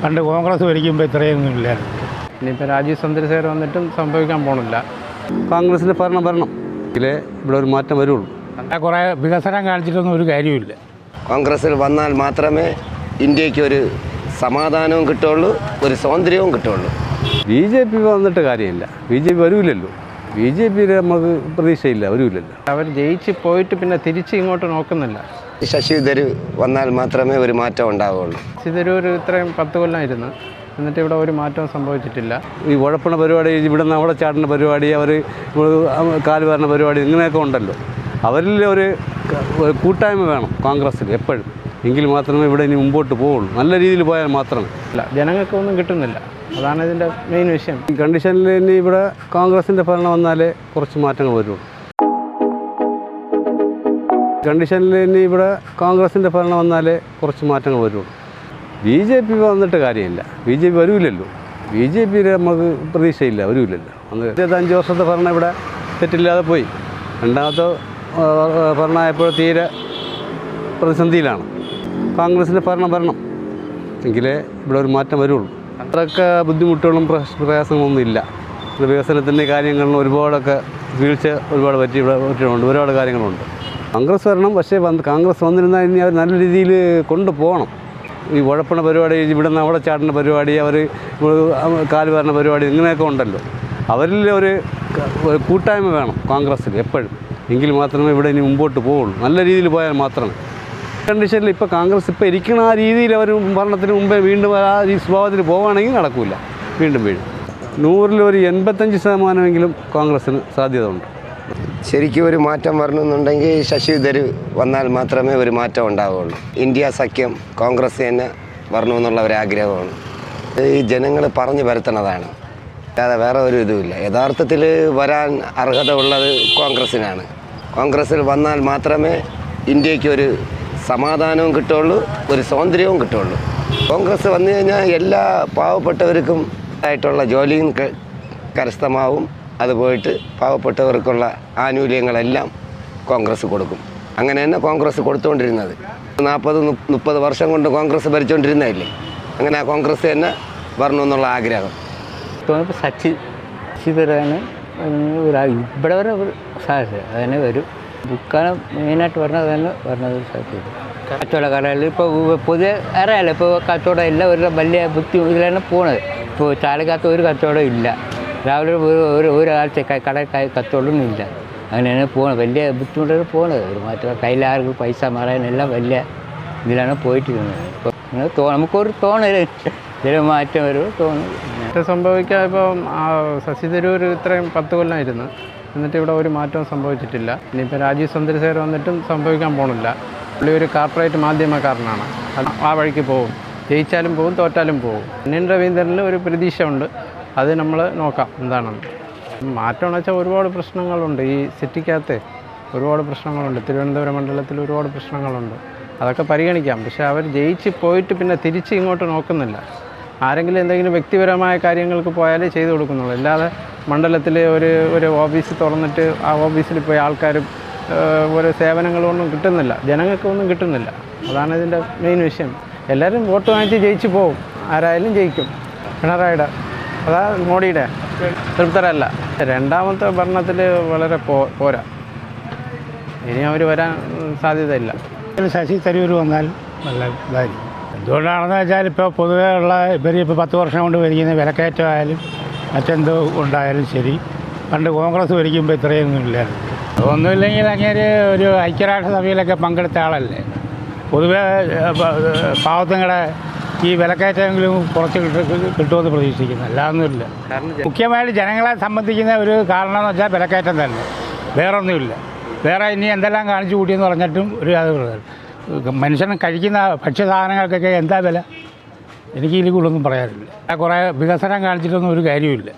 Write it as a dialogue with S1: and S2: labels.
S1: പണ്ട് കോൺഗ്രസ് ഭരിക്കുമ്പോൾ ഇത്രയൊന്നും ഇല്ലായിരുന്നു.
S2: ഇനിയിപ്പോൾ രാജീവ് ചന്ദ്രശേഖർ വന്നിട്ടും സംഭവിക്കാൻ പോണില്ല.
S3: കോൺഗ്രസിൻ്റെ ഭരണം ഇതിലെ ഇവിടെ ഒരു മാറ്റം വരുള്ളൂ.
S1: കുറേ വികസനം കാണിച്ചിട്ടൊന്നും ഒരു കാര്യമില്ല.
S4: കോൺഗ്രസ്സിൽ വന്നാൽ മാത്രമേ ഇന്ത്യക്ക് ഒരു സമാധാനവും കിട്ടുള്ളൂ, ഒരു സ്വാതന്ത്ര്യവും കിട്ടുള്ളൂ.
S3: BJP വന്നിട്ട് കാര്യമില്ല. BJP വരൂല്ലല്ലോ. BJP നമുക്ക് പ്രതീക്ഷയില്ല, വരൂല്ലല്ലോ.
S2: അവർ ജയിച്ച് പോയിട്ട് പിന്നെ തിരിച്ച് ഇങ്ങോട്ട് നോക്കുന്നില്ല.
S4: ശശി തരൂർ വന്നാൽ മാത്രമേ ഒരു മാറ്റം ഉണ്ടാവുകയുള്ളൂ.
S2: ശശി തരൂർ ഇത്രയും 10 കൊല്ലമായിരുന്നു, എന്നിട്ട് ഇവിടെ ഒരു മാറ്റവും സംഭവിച്ചിട്ടില്ല.
S3: ഈ ഉഴപ്പണ പരിപാടി, ഇവിടെ നിന്ന് അവിടെ ചാടുന്ന പരിപാടി, അവർ കാല് വരുന്ന പരിപാടി, ഇങ്ങനെയൊക്കെ ഉണ്ടല്ലോ. അവരിൽ ഒരു കൂട്ടായ്മ വേണം കോൺഗ്രസ്സിൽ എപ്പോഴും. എങ്കിൽ മാത്രമേ ഇവിടെ ഇനി മുമ്പോട്ട് പോവുള്ളൂ. നല്ല രീതിയിൽ പോയാൽ മാത്രമേ.
S2: അല്ല, ജനങ്ങൾക്കൊന്നും കിട്ടുന്നില്ല. അതാണ് ഇതിൻ്റെ മെയിൻ വിഷയം.
S3: ഈ കണ്ടീഷനിൽ ഇനി ഇവിടെ കോൺഗ്രസിൻ്റെ ഭരണം വന്നാലേ കുറച്ച് മാറ്റങ്ങൾ വരുള്ളൂ. കണ്ടീഷനിൽ ഇനി ഇവിടെ കോൺഗ്രസിൻ്റെ ഭരണം വന്നാലേ കുറച്ച് മാറ്റങ്ങൾ വരുള്ളൂ. BJP വന്നിട്ട് കാര്യമില്ല. BJP വരൂല്ലല്ലോ. BJP നമുക്ക് പ്രതീക്ഷയില്ല, വരൂല്ലല്ലോ. 25 വർഷത്തെ ഭരണം ഇവിടെ തെറ്റില്ലാതെ പോയി. രണ്ടാമത്തെ ഭരണമായപ്പോൾ തീരെ പ്രതിസന്ധിയിലാണ്. കോൺഗ്രസിൻ്റെ ഭരണം എങ്കിലേ ഇവിടെ ഒരു മാറ്റം വരുള്ളൂ. അത്രയൊക്കെ ബുദ്ധിമുട്ടുകളും പ്രയാസങ്ങളൊന്നും ഇല്ല. വികസനത്തിൻ്റെ കാര്യങ്ങളിലും ഒരുപാടൊക്കെ വീഴ്ച ഒരുപാട് പറ്റിയിട്ടുണ്ട്. ഒരുപാട് കാര്യങ്ങളുണ്ട്. കോൺഗ്രസ് വരണം. പക്ഷേ കോൺഗ്രസ് വന്നിരുന്നാൽ ഇനി അവർ നല്ല രീതിയിൽ കൊണ്ടുപോകണം. ഈ ഉഴപ്പണ പരിപാടി, ഇവിടെ നിന്ന് അവിടെ ചാടുന്ന പരിപാടി, അവർ കാല് വരുന്ന പരിപാടി, ഇങ്ങനെയൊക്കെ ഉണ്ടല്ലോ. അവരിൽ ഒരു കൂട്ടായ്മ വേണം കോൺഗ്രസ്സിൽ എപ്പോഴും. എങ്കിൽ മാത്രമേ ഇവിടെ ഇനി മുമ്പോട്ട് പോവുള്ളൂ. നല്ല രീതിയിൽ പോയാൽ മാത്രമേ. കണ്ടീഷനിൽ ഇപ്പോൾ കോൺഗ്രസ് ഇപ്പോൾ ഇരിക്കുന്ന ആ രീതിയിൽ അവർ ഭരണത്തിന് മുമ്പേ വീണ്ടും ആ ഈ സ്വഭാവത്തിൽ പോവുകയാണെങ്കിൽ നടക്കില്ല, വീണ്ടും വീഴും. 100ൽ ഒരു 85% കോൺഗ്രസ്സിന് സാധ്യത ഉണ്ട്.
S4: ശരിക്കും ഒരു മാറ്റം വരണമെന്നുണ്ടെങ്കിൽ ശശി തരൂർ വന്നാൽ മാത്രമേ ഒരു മാറ്റം ഉണ്ടാവുകയുള്ളൂ. ഇന്ത്യ സഖ്യം കോൺഗ്രസ് തന്നെ വരണമെന്നുള്ള ഒരാഗ്രഹമാണ്. ഈ ജനങ്ങൾ പറഞ്ഞു വരുത്തണതാണ്, അല്ലാതെ വേറെ ഒരു ഇതുമില്ല. യഥാർത്ഥത്തിൽ വരാൻ അർഹത ഉള്ളത് കോൺഗ്രസ്സിനാണ്. കോൺഗ്രസ്സിൽ വന്നാൽ മാത്രമേ ഇന്ത്യക്ക് ഒരു സമാധാനവും കിട്ടുള്ളൂ, ഒരു സ്വാതന്ത്ര്യവും കിട്ടുള്ളൂ. കോൺഗ്രസ് വന്നു കഴിഞ്ഞാൽ എല്ലാ പാവപ്പെട്ടവർക്കും ആയിട്ടുള്ള ജോലിയും കരസ്ഥമാവും. അത് പോയിട്ട് പാവപ്പെട്ടവർക്കുള്ള ആനുകൂല്യങ്ങളെല്ലാം കോൺഗ്രസ് കൊടുക്കും. അങ്ങനെ തന്നെ കോൺഗ്രസ് കൊടുത്തുകൊണ്ടിരുന്നത് 40-30 വർഷം കൊണ്ട് കോൺഗ്രസ് ഭരിച്ചുകൊണ്ടിരുന്നതല്ലേ. അങ്ങനെ ആ കോൺഗ്രസ് തന്നെ വരണമെന്നുള്ള ആഗ്രഹം.
S5: ശശി തരൂരാണ് ഇവിടെ വരെ സാധ്യത. അതന്നെ വരും. ബുക്കാണ് മെയിനായിട്ട് പറഞ്ഞത്, തന്നെ പറഞ്ഞത് സാധ്യത. കച്ചവടക്കാരിൽ ഇപ്പോൾ പൊതുവെ അറിയാമല്ലോ, ഇപ്പോൾ കച്ചവടം എല്ലാം ഒരു വലിയ ബുദ്ധി ഇതിലാണ് പോണത്. ഇപ്പോൾ ചാലക്കകത്ത് ഒരു കച്ചവടം ഇല്ല. രാവിലെ ഒരാഴ്ച കച്ചവടമൊന്നും ഇല്ല. അങ്ങനെയാണ് പോകുന്നത്. വലിയ ബുദ്ധിമുട്ടാണ് പോകുന്നത്. ഒരു മാറ്റം കയ്യിലാർക്ക് പൈസ മാറാനെല്ലാം വലിയ ഇതിലാണ് പോയിട്ടിരുന്നത്. ഇപ്പോൾ നമുക്കൊരു തോന്നല് ചില മാറ്റം വരും തോന്നുന്നു.
S2: സംഭവിക്കാൻ ഇപ്പം ശശി തരൂർ ഇത്രയും 10 കൊല്ലമായിരുന്നു, എന്നിട്ട് ഇവിടെ ഒരു മാറ്റവും സംഭവിച്ചിട്ടില്ല. ഇനിയിപ്പോൾ രാജീവ് ചന്ദ്രശേഖർ വന്നിട്ടും സംഭവിക്കാൻ പോണില്ല. പുള്ളി ഒരു കോർപ്പറേറ്റ് മാധ്യമക്കാരനാണ്. ആ വഴിക്ക് പോകും. ജയിച്ചാലും പോകും, തോറ്റാലും പോകും. രവീന്ദ്രനിൽ ഒരു പ്രതീക്ഷ ഉണ്ട്. അത് നമ്മൾ നോക്കാം എന്താണെന്ന്. മാറ്റമെന്ന് വെച്ചാൽ ഒരുപാട് പ്രശ്നങ്ങളുണ്ട്. ഈ സിറ്റിക്കകത്ത് ഒരുപാട് പ്രശ്നങ്ങളുണ്ട്. തിരുവനന്തപുരം മണ്ഡലത്തിൽ ഒരുപാട് പ്രശ്നങ്ങളുണ്ട്. അതൊക്കെ പരിഗണിക്കാം. പക്ഷേ അവർ ജയിച്ച് പോയിട്ട് പിന്നെ തിരിച്ച് ഇങ്ങോട്ട് നോക്കുന്നില്ല. ആരെങ്കിലും എന്തെങ്കിലും വ്യക്തിപരമായ കാര്യങ്ങൾക്ക് പോയാലേ ചെയ്തു കൊടുക്കുന്നുള്ളൂ. അല്ലാതെ മണ്ഡലത്തിൽ ഒരു ഓഫീസ് തുറന്നിട്ട് ആ ഓഫീസിൽ പോയി ആൾക്കാരും ഓരോ സേവനങ്ങളൊന്നും കിട്ടുന്നില്ല. ജനങ്ങൾക്കൊന്നും കിട്ടുന്നില്ല. അതാണ് ഇതിൻ്റെ മെയിൻ വിഷയം. എല്ലാവരും വോട്ട് വാങ്ങിച്ച് ജയിച്ച് പോകും. ആരായാലും ജയിക്കും. പിണറായിയുടെ അതാ മോഡിയുടെ തൃപ്തരല്ല. രണ്ടാമത്തെ ഭരണത്തിൽ വളരെ പോരാ. ഇനി അവർ വരാൻ സാധ്യതയില്ല.
S1: ശശി തരൂർ വന്നാൽ നല്ല ഇതായിരിക്കും. എന്തുകൊണ്ടാണെന്ന് വെച്ചാൽ ഇപ്പോൾ പൊതുവേ ഉള്ള ഇപ്പോൾ 10 വർഷം കൊണ്ട് ഭരിക്കുന്ന വിലക്കയറ്റമായാലും മറ്റെന്തോ ഉണ്ടായാലും ശരി, പണ്ട് കോൺഗ്രസ് ഭരിക്കുമ്പോൾ ഇത്രയൊന്നും ഇല്ലായിരുന്നു. ഒന്നുമില്ലെങ്കിൽ അങ്ങനെ ഒരു ഐക്യരാഷ്ട്രസഭയിലൊക്കെ പങ്കെടുത്ത ആളല്ലേ. പൊതുവേ പാവത്തുങ്ങളെ ഈ വിലക്കയറ്റമെങ്കിലും കുറച്ച് കിട്ടുമെന്ന് പ്രതീക്ഷിക്കുന്നു. അല്ലാതൊന്നുമില്ല. മുഖ്യമായിട്ട് ജനങ്ങളെ സംബന്ധിക്കുന്ന ഒരു കാരണം എന്ന് വെച്ചാൽ വിലക്കയറ്റം തന്നെ, വേറൊന്നുമില്ല. വേറെ ഇനി എന്തെല്ലാം കാണിച്ചു കൂട്ടിയെന്ന് പറഞ്ഞിട്ടും ഒരു മനുഷ്യൻ കഴിക്കുന്ന ഭക്ഷ്യസാധനങ്ങൾക്കൊക്കെ എന്താ വില? എനിക്ക് ഇതിൽ കൂടുതലൊന്നും പറയാനില്ല. കുറേ വികസനം കാണിച്ചിട്ടൊന്നും ഒരു കാര്യമില്ല.